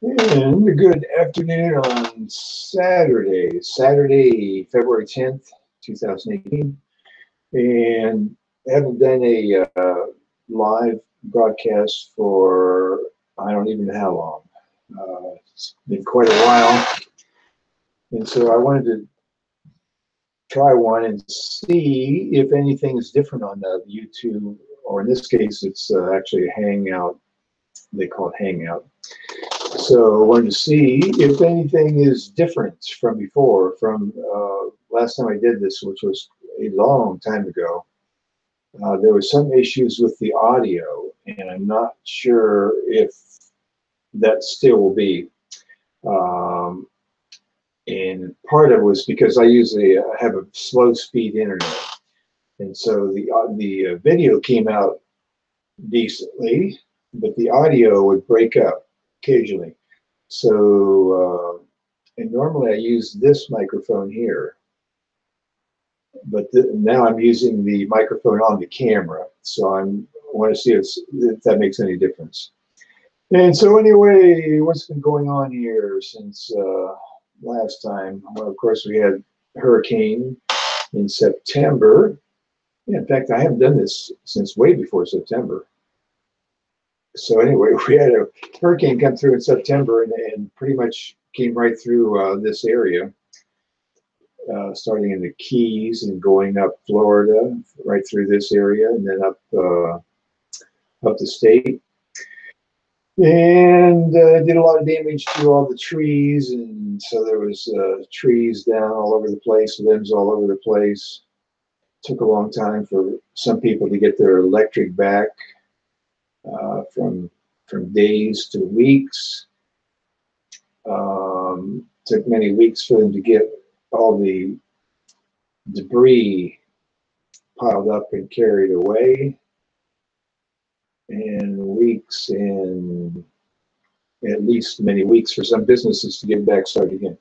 And a good afternoon on Saturday, February 10th, 2018. And I haven't done a live broadcast for I don't even know how long. It's been quite a while. And so I wanted to try one and see if anything is different on the YouTube, or in this case, it's actually a Hangout. They call it Hangout. So I wanted to see if anything is different from before, from last time I did this, which was a long time ago. There were some issues with the audio, and I'm not sure if that still will be. And part of it was because I have a slow speed internet, and so the video came out decently, but the audio would break up occasionally. So, and normally I use this microphone here, but now I'm using the microphone on the camera. So I want to see if that makes any difference. And so anyway, what's been going on here since last time? Well, of course, we had hurricane in September. Yeah, in fact, I haven't done this since way before September. So anyway, we had a hurricane come through in September and pretty much came right through this area, starting in the Keys and going up Florida, right through this area, and then up the state. And did a lot of damage to all the trees, and so there was trees down all over the place, limbs all over the place. Took a long time for some people to get their electric back, from days to weeks. Took many weeks for them to get all the debris piled up and carried away, and weeks, and at least many weeks for some businesses to get back started again.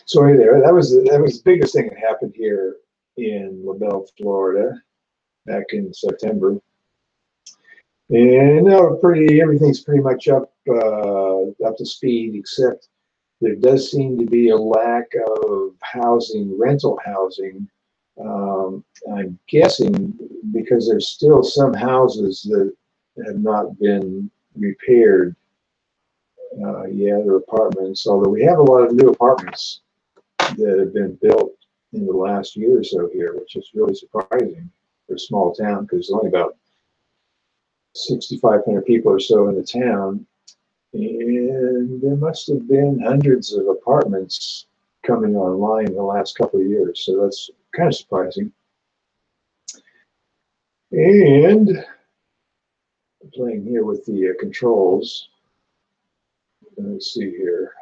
So anyway, that was the biggest thing that happened here in LaBelle, Florida, back in September. And now everything's pretty much up to speed, except there does seem to be a lack of housing, rental housing. I'm guessing because there's still some houses that have not been repaired yet, or apartments, although we have a lot of new apartments that have been built in the last year or so here, which is really surprising for a small town, because there's only about 6,500 people or so in the town, and there must have been hundreds of apartments coming online in the last couple of years, so that's kind of surprising. And I'm playing here with the controls. Let's see here.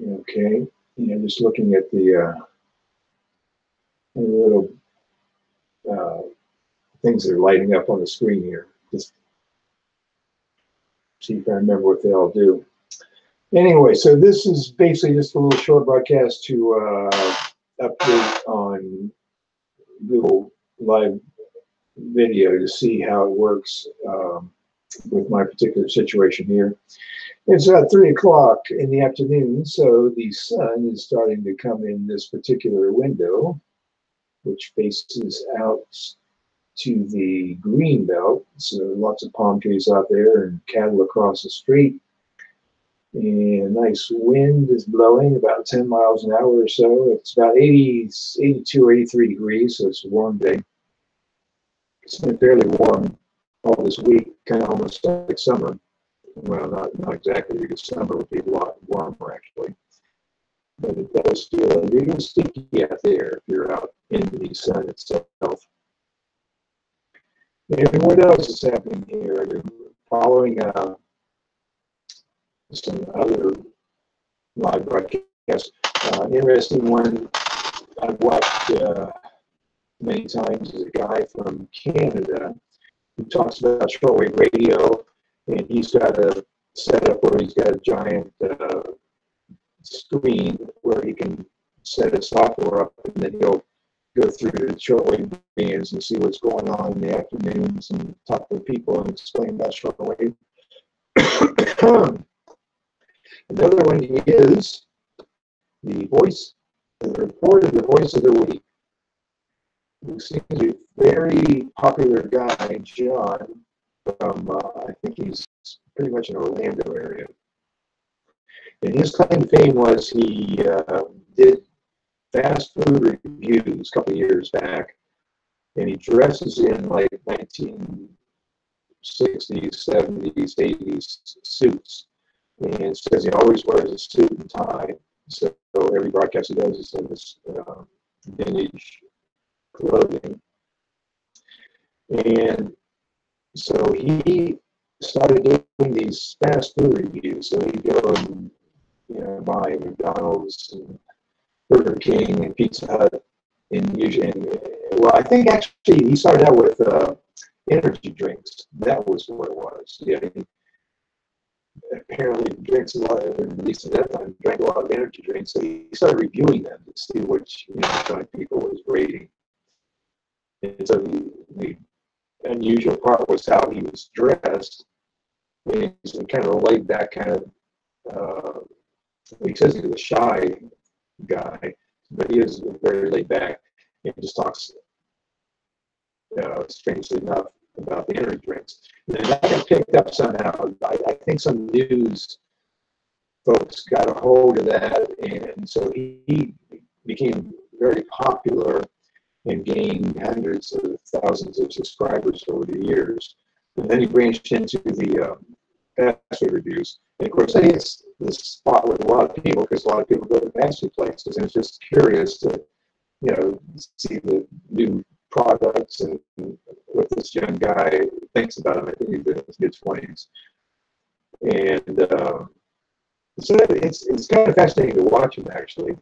Okay, yeah, just looking at the little things that are lighting up on the screen here. Just see if I remember what they all do. Anyway, so this is basically just a little short broadcast to update on Google Live Video to see how it works with my particular situation here. It's about 3 o'clock in the afternoon, so the sun is starting to come in this particular window, which faces out to the green belt. So lots of palm trees out there and cattle across the street. And nice wind is blowing about 10 miles an hour or so. It's about 82 or 83 degrees, so it's a warm day. It's been fairly warm all this week, kind of almost like summer. Well, not exactly, because summer would be a lot warmer actually. But it does feel a little sticky out there if you're out in the sun itself. And what else is happening here? I've been following some other live broadcasts. Interesting one I've watched many times is a guy from Canada who talks about shortwave radio, and he's got a setup where he's got a giant screen where he can set his software up, and then he'll go through the shortwave bands and see what's going on in the afternoons and talk to people and explain about shortwave. Another one is the voice, the report of the voice of the week, who seems to be a very popular guy, John, from, I think he's pretty much in Orlando area. And his claim to fame was he did fast food reviews a couple of years back, and he dresses in like 1960s, 70s, 80s suits, and says he always wears a suit and tie. So every broadcast he does is in this vintage clothing. And so he started doing these fast food reviews. So he'd go and buy McDonald's and Burger King and Pizza Hut, and usually, well, I think actually he started out with energy drinks. That was what it was. Yeah, he apparently drinks a lot, at least at that time, drank a lot of energy drinks. So he started reviewing them to see which people was rating. And so the unusual part was how he was dressed. He's kind of a laid back kind of. He says he was a shy guy, but he is very laid back. He just talks, strangely enough, about the energy drinks. And that got picked up somehow. I think some news folks got a hold of that, and so he became very popular and gained hundreds of thousands of subscribers over the years. And then he branched into the fast food reviews. And of course, it's this spot with a lot of people because a lot of people go to fast food places, and it's just curious to, see the new products and what this young guy thinks about them. I think he's in his mid-20s, and so it's kind of fascinating to watch him actually.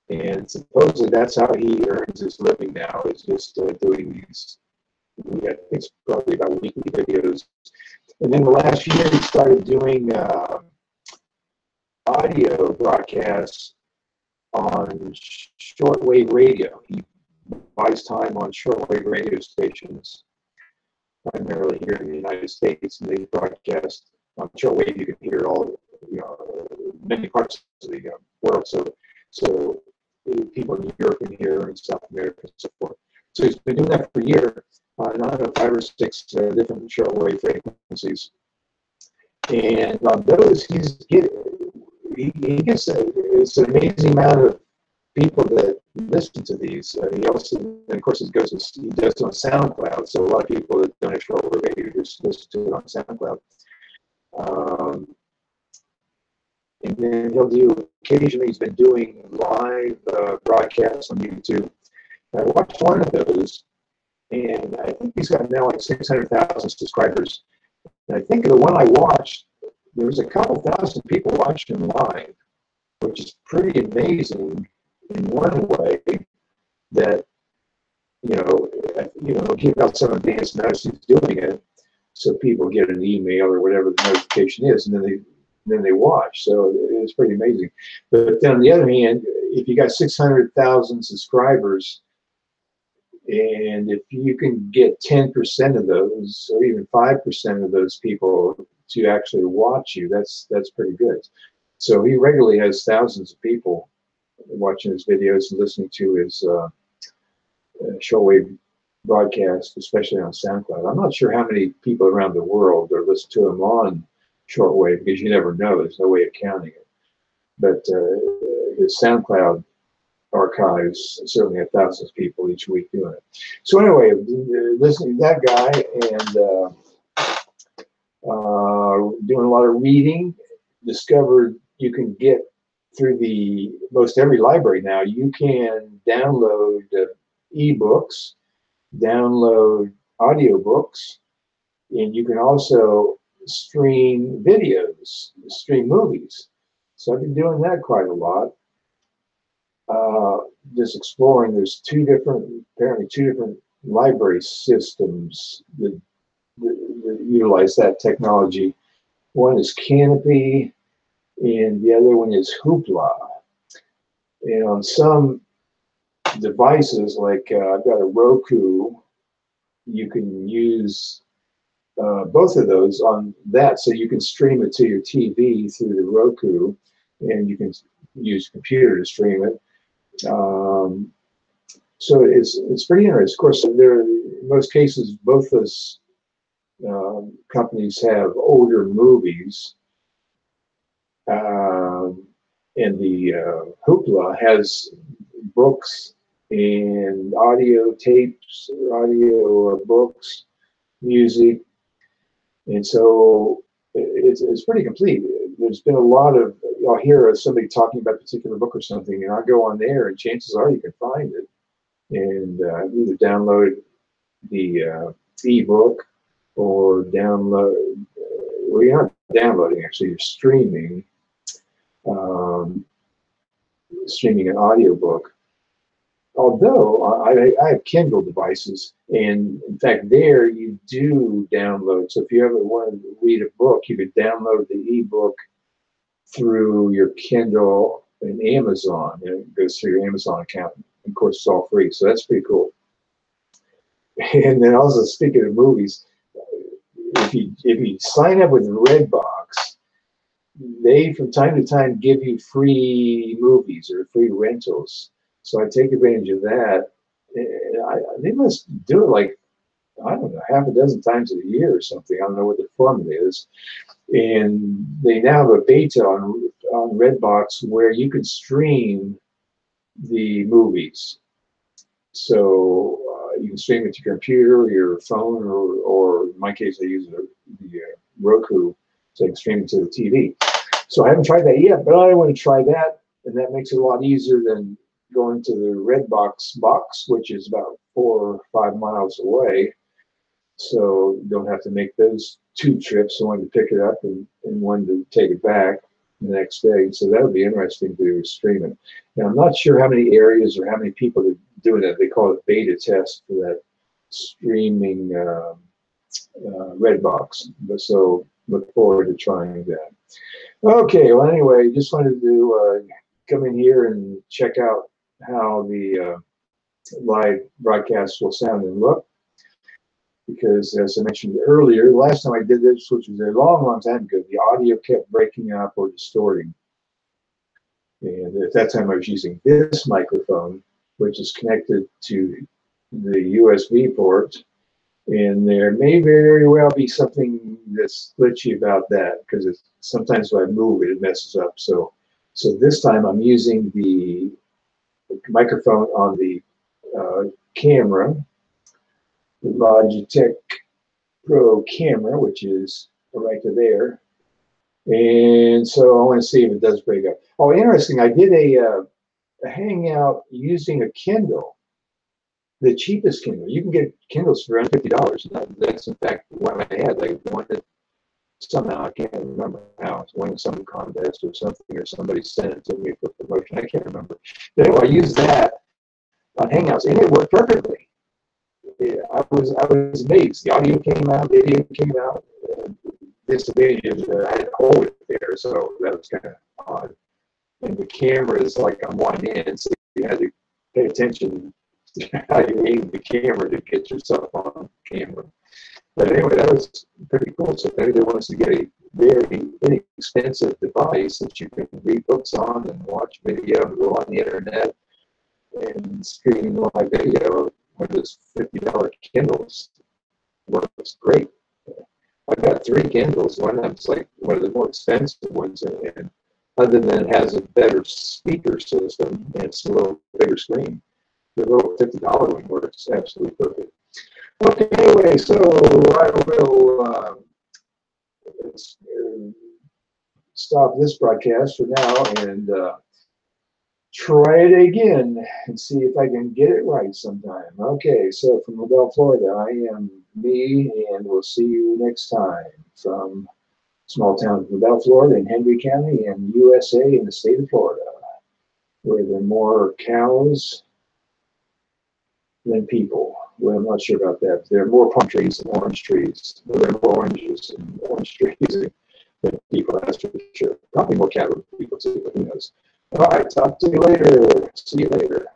And supposedly that's how he earns his living now, is just doing these. I think it's probably about weekly videos. And then the last year he started doing audio broadcasts on shortwave radio. He buys time on shortwave radio stations, primarily here in the United States, and they broadcast on shortwave. You can hear all, many parts of the world. So people in Europe can hear, and South America and so forth. So he's been doing that for a year on 5 or 6 different shortwave frequencies. And on those, he gets it's an amazing amount of people that listen to these. He also, and of course, he does it on SoundCloud. So a lot of people that don't have shortwave radio just listen to it on SoundCloud. And then occasionally he's been doing live broadcasts on YouTube. I watched one of those, and I think he's got now like 600,000 subscribers. And I think the one I watched, there was a couple thousand people watching him live, which is pretty amazing in one way that, give out some advance notice he's doing it, so people get an email or whatever the notification is, and then they watch. So it's pretty amazing. But then on the other hand, if you got 600,000 subscribers, and if you can get 10% of those, or even 5% of those people to actually watch you, that's pretty good. So he regularly has thousands of people watching his videos and listening to his shortwave broadcast, especially on SoundCloud. I'm not sure how many people around the world are listening to him on shortwave, because you never know. There's no way of counting it. But his SoundCloud archives certainly have thousands of people each week doing it. So anyway, listening to that guy and doing a lot of reading, discovered you can get through most every library now. You can download ebooks, download audiobooks, and you can also stream videos, stream movies. So I've been doing that quite a lot. Just exploring. There's apparently two different library systems that utilize that technology. One is Canopy, and the other one is Hoopla. And on some devices, like I've got a Roku, you can use both of those on that, so you can stream it to your TV through the Roku, and you can use a computer to stream it. So it's pretty interesting. Of course, in most cases, both those companies have older movies, and the Hoopla has books and audio tapes, audio books, music, and so it's pretty complete. There's been a lot of, I'll hear somebody talking about a particular book or something, and I'll go on there, and chances are you can find it, and either download the ebook or download. Well, you're not downloading, actually, you're streaming. Streaming an audiobook. Although I have Kindle devices, and in fact, there you do download. So if you ever want to read a book, you could download the ebook through your Kindle and Amazon, and it goes through your Amazon account. Of course, it's all free, so that's pretty cool. And then also, speaking of movies, if you sign up with Redbox, they from time to time give you free movies or free rentals. So I take advantage of that. They must do it like, I don't know, half a dozen times a year or something. I don't know what the format is. And they now have a beta on Redbox where you can stream the movies. So you can stream it to your computer, or your phone, or in my case, I use the Roku, so I can stream it to the TV. So I haven't tried that yet, but I want to try that, and that makes it a lot easier than going to the Redbox box, which is about 4 or 5 miles away. So you don't have to make those 2 trips, one to pick it up and one to take it back the next day. So that would be interesting to stream it. Now, I'm not sure how many areas or how many people are doing that. They call it beta test for that streaming Redbox. So look forward to trying that. Okay, well, anyway, just wanted to come in here and check out how the live broadcast will sound and look. Because, as I mentioned earlier, the last time I did this, which was a long, long time ago, the audio kept breaking up or distorting. And at that time, I was using this microphone, which is connected to the USB port. And there may very well be something that's glitchy about that, because sometimes when I move it, it messes up. So this time I'm using the microphone on the camera, the Logitech Pro camera, which is right there. And so I want to see if it does break up. Oh, interesting. I did a hangout using a Kindle, the cheapest Kindle. You can get Kindles for around $50. That's in fact what I had. I wanted somehow, I can't remember how. It's winning some contest or something, or somebody sent it to me for promotion. I can't remember. But anyway, I used that on Hangouts, and it worked perfectly. Yeah, I was amazed. The audio came out, video came out. Disadvantage, I had to hold it there, so that was kind of odd. And the camera is like on one end, so you had to pay attention to how you aim the camera to get yourself on camera. But anyway, that was pretty cool. So if anybody wants to get a very inexpensive device that you can read books on and watch video and go on the internet and stream live video, one of those $50 Kindles works great. I've got 3 Kindles. One of them's like one of the more expensive ones, and other than it has a better speaker system and it's a little bigger screen, the little $50 one works absolutely perfect. Okay, anyway, so I will stop this broadcast for now and try it again and see if I can get it right sometime. Okay, so from LaBelle, Florida, I am me, and we'll see you next time from small town of LaBelle, Florida in Henry County and USA in the state of Florida, where there are more cows than people. Well, I'm not sure about that. There are more palm trees than orange trees. There are more oranges and orange trees than people, that's for sure. Probably more cattle than people too, but who knows. All right, talk to you later. See you later.